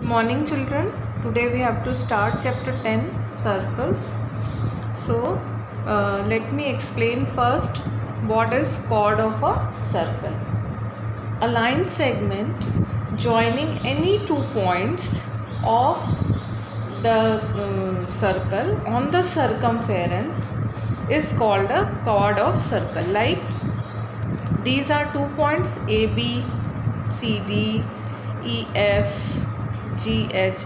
Morning children, today we have to start chapter 10 circles. So let me explain first what is chord of a circle. A line segment joining any 2 points of the circle on the circumference is called a chord of circle. Like these are 2 points A, B, C, D, E, F, G, H.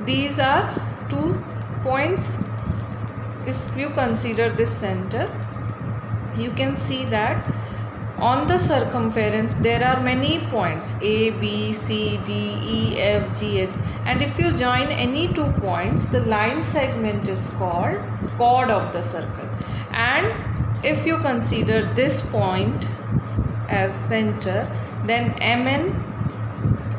These are 2 points. If you consider this center, you can see that on the circumference there are many points A, B, C, D, E, F, G, H, and if you join any 2 points, the line segment is called chord of the circle. And if you consider this point as center, then MN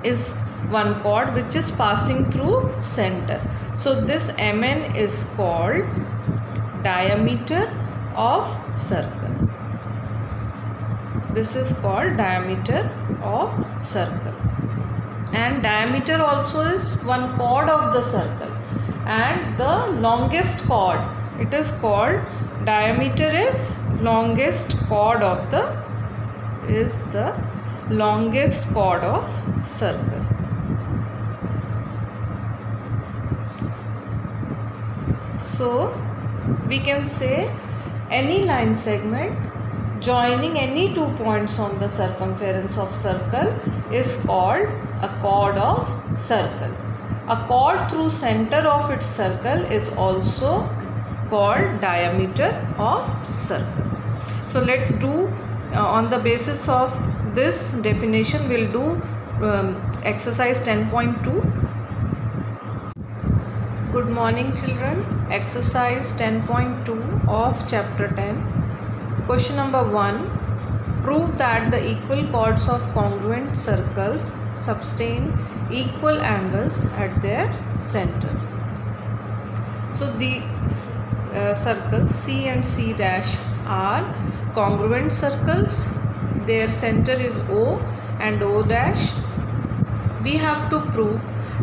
is one chord which is passing through center. So this MN is called diameter of circle. This is called diameter of circle. And diameter also is one chord of the circle. And the longest chord, it is called diameter is longest chord of the longest chord of circle. So we can say any line segment joining any 2 points on the circumference of circle is called a chord of circle. A chord through center of its circle is also called diameter of circle. So let's do on the basis of this definition, we'll do exercise 10.2. Good morning children. Exercise 10.2 of chapter 10. Question number 1. Prove that the equal chords of congruent circles sustain equal angles at their centers. So the circles C and C dash are congruent circles. Their center is O and O dash. We have to prove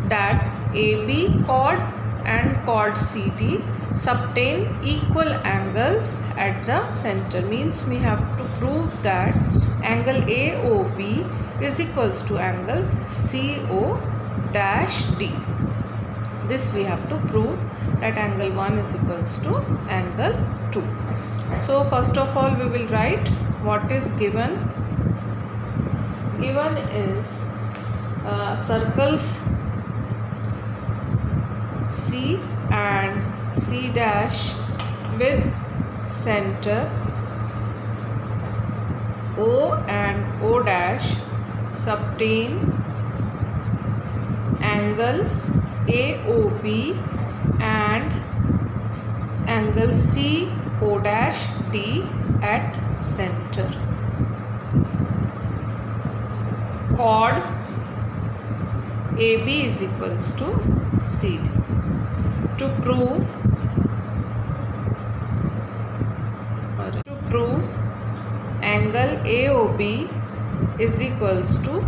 that AB chord and chord CD sustain equal angles at the center. Means we have to prove that angle AOB is equals to angle CO dash D. This we have to prove that angle 1 is equals to angle 2. So first of all we will write what is given. Given is circles C and C dash with center O and O dash sustain angle AOB and angle CO dash D at center. Chord AB is equals to CD. To prove angle AOB is equals to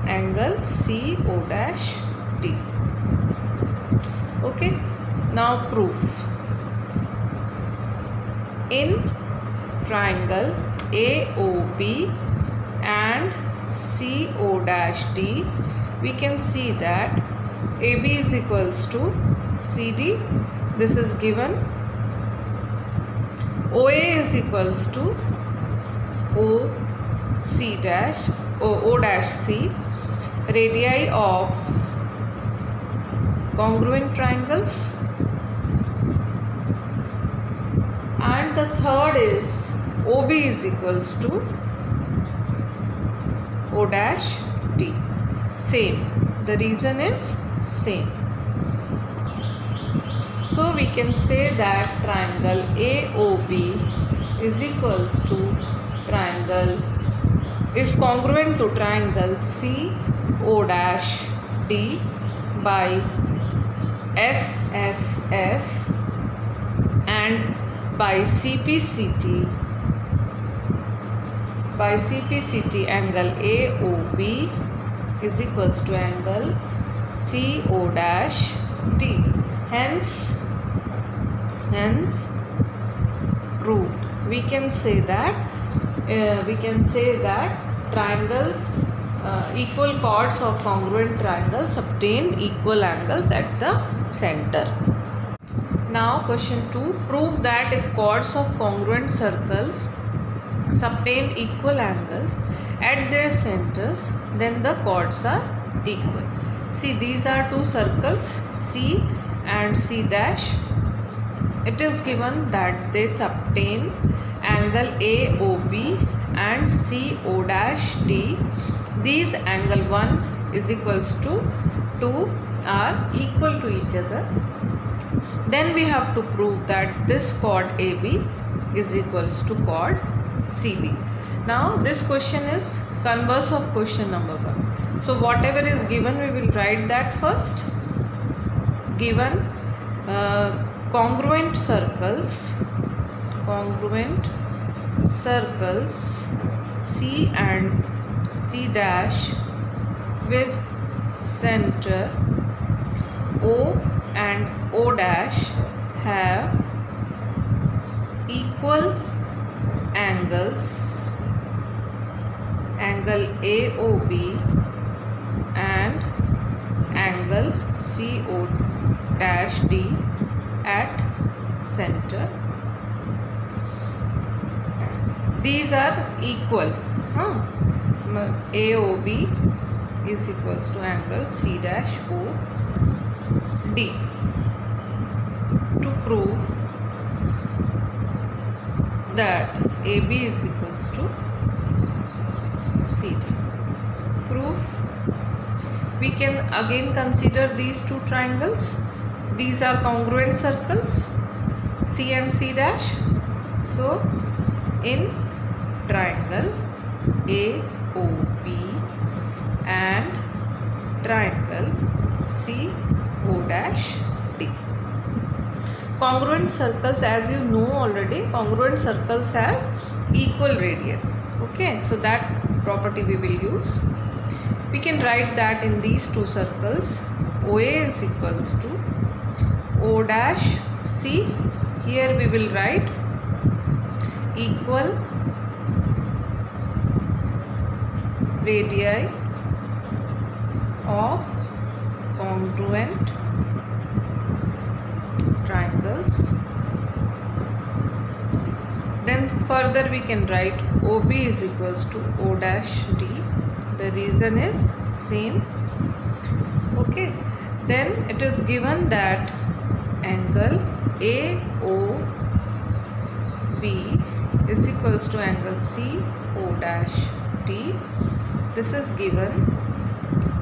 angle CO dash D. Okay, now proof. In triangle AOB and CO dash D, we can see that AB is equals to CD. This is given. OA is equals to O dash C. Radii of congruent triangles. And the third is OB is equals to O dash D. Same. The reason is same. So we can say that triangle AOB is equals to triangle is congruent to triangle CO dash D by SSS and by CPCT angle AOB is equals to angle CO dash D. Hence proved. We can say that triangles, equal chords of congruent triangles obtain equal angles at the center. Now question 2, prove that if chords of congruent circles obtain equal angles at their centers, then the chords are equal. See, these are two circles, C and C dash. It is given that they obtain angle AOB and CO dash D. These angle 1 is equals to 2 are equal to each other. Then we have to prove that this chord AB is equals to chord CD. Now this question is converse of question number 1. So whatever is given, we will write that first. Given congruent circles C and C dash with center O and O dash have equal angles, angle AOB and angle CO dash D at center. These are equal. AOB is equals to angle C dash O D. To prove that AB is equals to CD. Proof. We can again consider these two triangles. These are congruent circles, C and C dash. So in triangle AOB and triangle CO dash D. Congruent circles, as you know already, congruent circles have equal radius. Okay, so that property we will use. We can write that in these two circles, OA is equals to O dash C. Here we will write equal radii of congruent triangles. Then further we can write OB is equals to O dash D. The reason is same. Okay, then it is given that angle AOB is equals to angle CO dash D. This is given.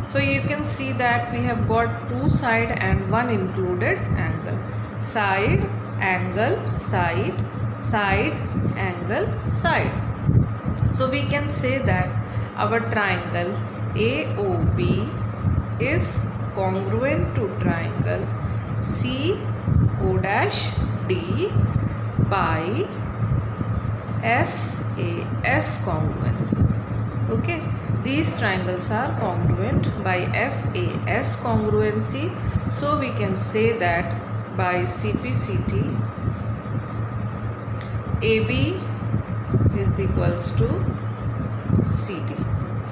So you can see that we have got two side and one included angle. Side, angle, side, side, angle, side. So we can say that our triangle AOB is congruent to triangle CO dash D by SAS congruence. Okay, these triangles are congruent by SAS congruency. So we can say that by CPCT AB is equals to CD.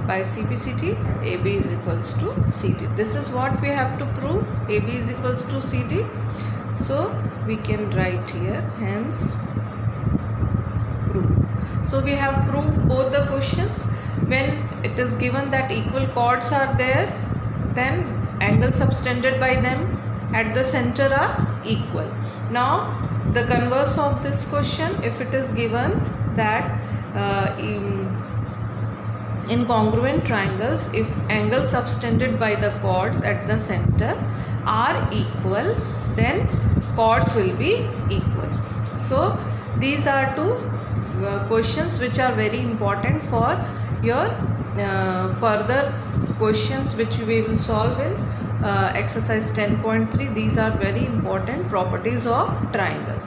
By CPCT AB is equals to CD. This is what we have to prove. AB is equals to CD. So we can write here, hence prove. So we have proved both the questions. When it is given that equal chords are there, then angles subtended by them at the center are equal. Now the converse of this question, if it is given that in congruent triangles, if angles subtended by the chords at the center are equal, then chords will be equal. So these are two questions which are very important for your further questions which we will solve in exercise 10.3. These are very important properties of triangle.